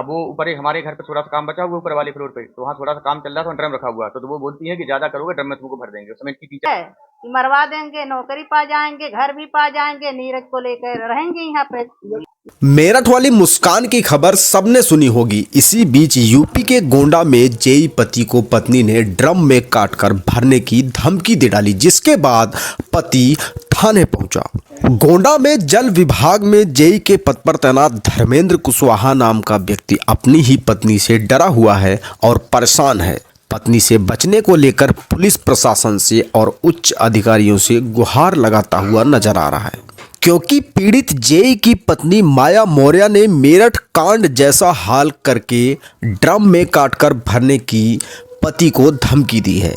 अब वो ऊपर एक हमारे घर पे थोड़ा सा काम बचा हुआ ऊपर वाले फ्लोर पे, तो वहाँ थोड़ा सा काम चल रहा था, ड्रम रखा हुआ, तो वो बोलती है कि ज्यादा करोगे ड्रम में तुमको भर देंगे। उस समय की टीचर है कि मरवा देंगे, नौकरी पा जाएंगे, घर भी पा जाएंगे, नीरज को लेकर रहेंगे यहाँ पे। मेरठ वाली मुस्कान की खबर सबने सुनी होगी। इसी बीच यूपी के गोंडा में जेई पति को पत्नी ने ड्रम में काटकर भरने की धमकी दे डाली, जिसके बाद पति थाने पहुंचा। गोंडा में जल विभाग में जेई के पद पर तैनात धर्मेंद्र कुशवाहा नाम का व्यक्ति अपनी ही पत्नी से डरा हुआ है और परेशान है। पत्नी से बचने को लेकर पुलिस प्रशासन से और उच्च अधिकारियों से गुहार लगाता हुआ नजर आ रहा है, क्योंकि पीड़ित जेई की पत्नी माया मौर्य ने मेरठ कांड जैसा हाल करके ड्रम में काटकर भरने की पति को धमकी दी है।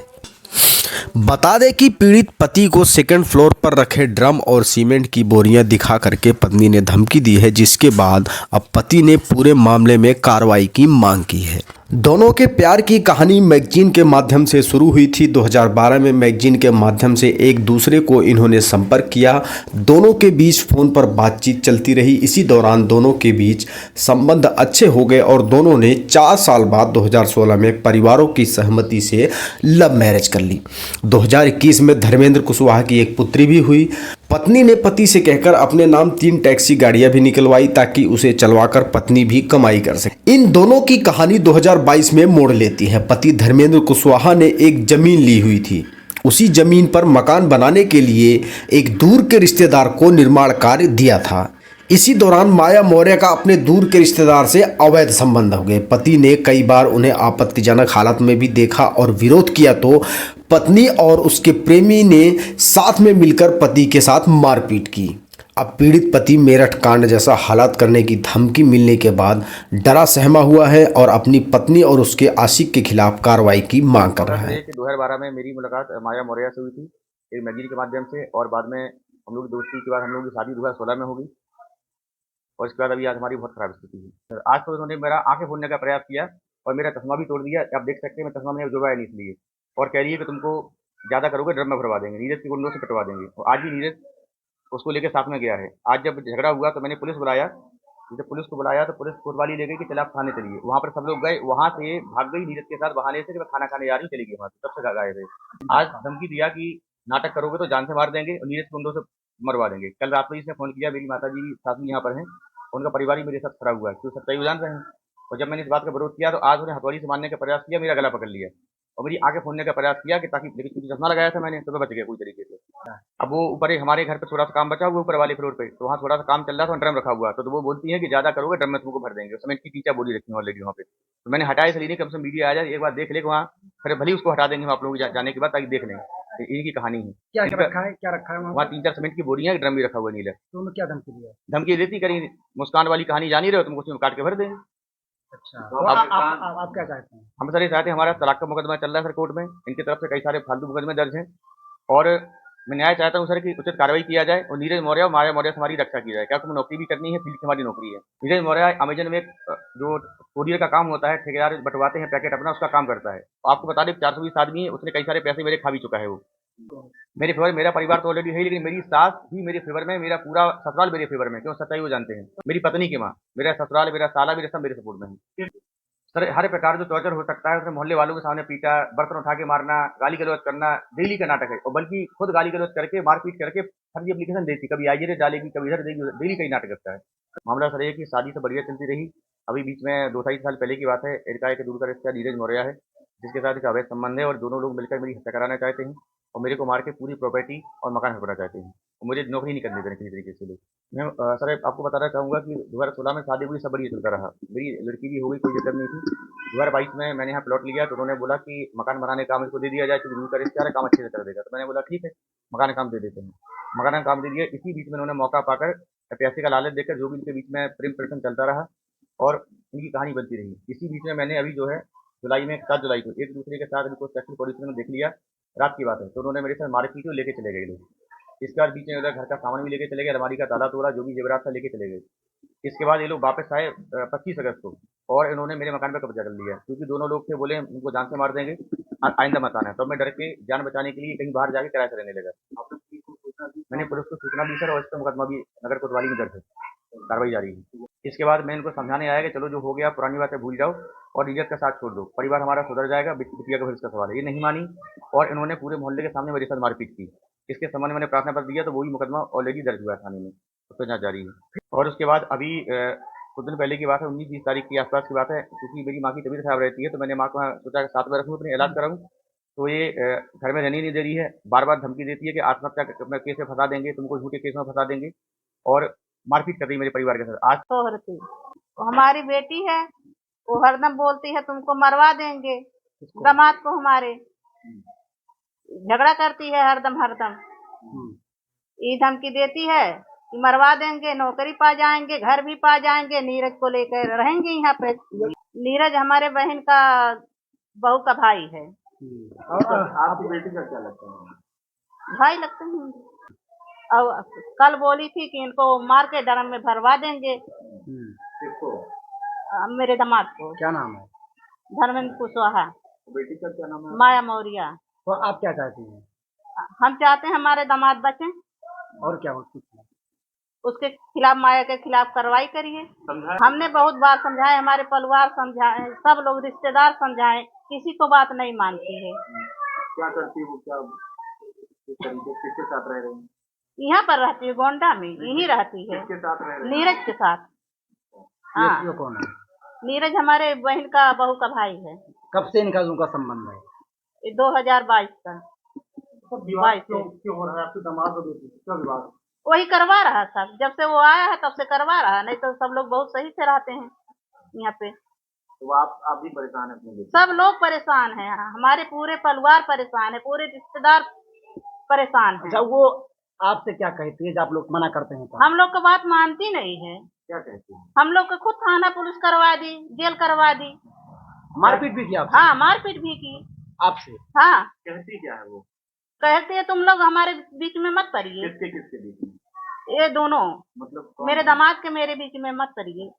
बता दें कि पीड़ित पति को सेकंड फ्लोर पर रखे ड्रम और सीमेंट की बोरियां दिखा करके पत्नी ने धमकी दी है, जिसके बाद अब पति ने पूरे मामले में कार्रवाई की मांग की है। दोनों के प्यार की कहानी मैगजीन के माध्यम से शुरू हुई थी। 2012 में मैगजीन के माध्यम से एक दूसरे को इन्होंने संपर्क किया। दोनों के बीच फ़ोन पर बातचीत चलती रही। इसी दौरान दोनों के बीच संबंध अच्छे हो गए और दोनों ने 4 साल बाद 2016 में परिवारों की सहमति से लव मैरिज कर ली। 2021 में धर्मेंद्र कुशवाहा की एक पुत्री भी हुई। पत्नी ने पति से कहकर अपने नाम 3 टैक्सी गाड़ियां भी निकलवाई ताकि उसे चलवाकर पत्नी भी कमाई कर सके। इन दोनों की कहानी 2022 में मोड़ लेती है। पति धर्मेंद्र कुशवाहा ने एक जमीन ली हुई थी। उसी जमीन पर मकान बनाने के लिए एक दूर के रिश्तेदार को निर्माण कार्य दिया था। इसी दौरान माया मौर्य का अपने दूर के रिश्तेदार से अवैध संबंध हो गए। पति ने कई बार उन्हें आपत्तिजनक हालत में भी देखा और विरोध किया, तो पत्नी और उसके प्रेमी ने साथ में मिलकर पति के साथ मारपीट की। अब पीड़ित पति मेरठ कांड जैसा हालात करने की धमकी मिलने के बाद डरा सहमा हुआ है और अपनी पत्नी और उसके आशिक के खिलाफ कार्रवाई की मांग कर रहा है। 2012 में मेरी मुलाकात माया मौर्य से हुई थी एक मैगजीन के माध्यम से, और बाद में हम लोग की दोस्ती के बाद हम लोग की शादी 2016 में हो गई, और इसके बाद अभी आज हमारी बहुत खराब स्थिति है। आज तो उन्होंने मेरा आंखें फोड़ने का प्रयास किया और मेरा चश्मा भी तोड़ दिया। आप देख सकते हैं मैं चश्मा मैंने जुड़वाया नहीं इसलिए, और कह रही है कि तुमको ज़्यादा करोगे ड्रम में भरवा देंगे, नीरज की गुंडों से कटवा देंगे। और आज भी नीरज उसको लेकर साथ में गया है। आज जब झगड़ा हुआ तो मैंने पुलिस बुलाया, जब पुलिस को बुलाया तो पुलिस कोतवाली ले गई कि चल आप थाने चलिए। वहाँ पर सब लोग गए, वहाँ से भाग गई नीरज के साथ बहाने से कि मैं खाना खाने जा रही हूँ, चली गई वहाँ से, तब से गए थे। आज धमकी दिया कि नाटक करोगे तो जान से मार देंगे और नीरज गुंडों से मरवा देंगे। कल रात को इसने फ़ोन किया, मेरी माता जी सासू यहाँ पर हैं, उनका परिवार ही मेरे साथ खड़ा हुआ है, क्योंकि सच्चाई वो जान रहे हैं। और जब मैंने इस बात का विरोध किया तो आज उन्हें हथौड़ी से मारने का प्रयास किया, मेरा गला पकड़ लिया और मेरी आंखें फोड़ने का प्रयास किया कि ताकि, लेकिन क्योंकि चश्मा लगाया था मैंने तो मैं बच गया पूरी तरीके से। अब वो ऊपर एक हमारे घर पे थोड़ा सा काम बचा हुआ ऊपर वाले फ्लोर पे, तो वहाँ थोड़ा सा काम चल रहा था, ड्रम रखा हुआ, तो वो बोलती है कि ज्यादा करोगे ड्रम में तुमको भर देंगे। उस समय इनकी टीचर बोली रखी ऑलरेडी वहाँ पे, तो मैंने हटाया इसलिए नहीं, कम से कम मीडिया आ जाए, एक बार देख ले वहाँ, फिर भले उसको हटा देंगे आप लोग जाने के बाद, ताकि देख लें इनकी कहानी है। क्या रखा है, क्या रखा है वहाँ 3-4 सीमेंट की बोरियां, ड्रम भी रखा हुआ नीला। तो उन्होंने क्या धमकी दिया? धमकी देती करी मुस्कान वाली कहानी जान ही रहे हो, तुमको उसमें काट के भर देंगे। अच्छा, तो तो आप क्या चाहते हैं? हम सर ये चाहते हैं, हमारा तलाक का मुकदमा चल रहा है सर कोर्ट में, इनकी तरफ से कई सारे फालतू मुकदमे दर्ज हैं, और मैं न्याय चाहता हूँ सर कि उचित कार्रवाई किया जाए और नीरज मौर्य और माया मौर्य से हमारी रक्षा की जाए। क्या तुम्हें नौकरी भी करनी है, फील्ड की हमारी नौकरी है। नीरज मौर्य अमेजन में एक जो कोरियर का काम होता है, ठेकेदार बंटवाते हैं पैकेट अपना, उसका काम करता है। आपको बता दें 420 आदमी है, उसने कई सारे पैसे मेरे खा भी चुका है वो। मेरे फेवर, मेरा परिवार तो ऑलरेडी है, लेकिन मेरी सास भी मेरे फेवर में, मेरा पूरा ससुराल मेरे फेवर में, क्यों सच्चाई वो जानते हैं। मेरी पत्नी की माँ, मेरा ससुराल, मेरा साला, मेरे सब मेरे सपोर्ट में है। सर हर प्रकार जो टॉर्चर हो सकता है, उसमें मोहल्ले वालों के सामने पीटा, बर्तन उठा के मारना, गाली गलौज करना डेली का नाटक है, और बल्कि खुद गाली गलौज करके मारपीट करके फर्जी एप्लीकेशन देती, कभी आईजे डालेगी, कभी इधर देगी, डेली का ही नाटक करता है। मामला सर ये कि शादी तो बढ़िया चलती रही, अभी बीच में 2-2.5 साल पहले की बात है, एकाएक दूर का रिश्ता नीरज मौर्य है, जिसके साथ एक अवैध संबंध है, और दोनों लोग मिलकर मेरी हत्या कराना चाहते हैं और मेरे को मार के पूरी प्रॉपर्टी और मकान हड़पना चाहते हैं, और मुझे नौकरी नहीं करने देना किसी तरीके से लोग। मैं सर आपको बताना चाहूँगा कि 2016 में शादी हुई, सब बढ़िया चलता रहा, मेरी लड़की भी हो गई, कोई दिक्कत नहीं थी। 2022 में मैंने यहाँ प्लॉट लिया, तो उन्होंने बोला कि मकान बनाने का काम इसको दे दिया जाए, क्योंकि दूर का रिश्ता है, काम अच्छे से कर देगा। तो मैंने बोला ठीक है, मकान का काम दे देते हैं। मकान का काम दे दिया। इसी बीच में उन्होंने मौका पाकर पैसे का लालच देकर, जो भी इनके बीच में प्रेम प्रसंग चलता रहा और इनकी कहानी बनती रही। इसी बीच में मैंने अभी जो है जुलाई में 7 जुलाई को एक दूसरे के साथ इनको सेक्सुअल पोजीशन में देख लिया, रात की बात है, तो उन्होंने मेरे साथ मारपीट को लेके चले गए लोग। इसके बाद बीच में उधर घर का सामान भी लेके चले गए, अलमारी का ताला तोड़ा, जो भी जेवरात था लेके चले गए। इसके बाद ये लोग वापस आए 25 अगस्त को, और इन्होंने मेरे मकान पर कब्जा कर लिया, क्योंकि दोनों लोग थे, बोले उनको जान से मार देंगे, आइंदा मत आना। तो मैं डर के जान बचाने के लिए कहीं बाहर जाके किराए से रहने लगा। मैंने पुलिस को सूचना दी सर, और इस पर मुकदमा भी नगर कोतवाली में दर्ज है, कार्रवाई जारी है। इसके बाद मैं इनको समझाने आया कि चलो जो हो गया पुरानी बातें भूल जाओ और इज्जत का साथ छोड़ दो, परिवार हमारा सुधर जाएगा, बिटिया का भविष्य का सवाल है। ये नहीं मानी और इन्होंने पूरे मोहल्ले के सामने मेरे साथ मारपीट की। इसके संबंध में मैंने प्रार्थना पत्र दिया तो वही मुकदमा ऑलरेडी दर्ज हुआ है थाने में, उस पर जाँच जारी है। और उसके बाद अभी कुछ दिन पहले की बात है, 19-20 तारीख के आसपास की बात है, क्योंकि मेरी माँ की तबीयत खराब रहती है तो मैंने माँ को सोचा साथ में रखूँ, अपने इलाज कराऊँ। तो ये घर में रहने ही नहीं दे रही है, बार-बार धमकी देती है कि आत्महत्या में केस में फँसा देंगे, तुमको झूठे केस में फँसा देंगे और मारपीट कर रही है मेरे परिवार के साथ। आज शोहरती वो हमारी बेटी है, वो हरदम बोलती है तुमको मरवा देंगे। दामाद को हमारे झगड़ा करती है हरदम हरदम, ये धमकी देती है कि मरवा देंगे, नौकरी पा जाएंगे, घर भी पा जाएंगे, नीरज को लेकर रहेंगे यहाँ पे। नीरज हमारे बहन का बहू का भाई है। आपकी बेटी का क्या लगता है? भाई लगते हैं। और कल बोली थी कि इनको मार के ड्रम में भरवा देंगे। किसको? मेरे दामाद को। क्या नाम है? धर्मेंद्र कुशवाहा। बेटी का क्या नाम है? माया मौर्य। तो आप क्या चाहती हैं? हम चाहते हैं हमारे दामाद बचें, और क्या हो कुछ नहीं। उसके खिलाफ, माया के खिलाफ कार्रवाई करिए। हमने बहुत बार समझाए, हमारे परिवार समझाए, सब लोग रिश्तेदार समझाए, किसी को बात नहीं मानती है। क्या करती है वो? क्या किस तरीके किसके साथ रह रही है? यहाँ पर रहती है, गोंडा में यहीं रहती है। किसके साथ रह रही है? नीरज के साथ। हाँ, ये कौन है? नीरज हमारे बहन का बहू का भाई है। कब से इनका उनका संबंध है? ये 2022 का। क्यों हो रहा है? आपके दामाद और बेटी क्या विवाद? वही करवा रहा सब, जब से वो आया है तब से करवा रहा, नहीं तो सब लोग बहुत सही से रहते हैं यहाँ पे। तो आप भी परेशान है अपने बेटी? सब लोग परेशान हैं, हमारे पूरे परिवार परेशान है, पूरे रिश्तेदार परेशान हैं। अच्छा, वो आपसे क्या कहती है जब आप लोग मना करते हैं तो? हम लोग को बात मानती नहीं है। क्या कहती है? हम लोग को खुद थाना पुलिस करवा दी, जेल करवा दी। मारपीट भी किया आपसे? हाँ, मारपीट भी की। आपसे? हाँ, कहती क्या है वो? कहते हैं तुम लोग हमारे बीच में मत पड़िए। किसके बीच में? ये दोनों, मतलब मेरे दामाद के मेरे बीच में मत पड़िए।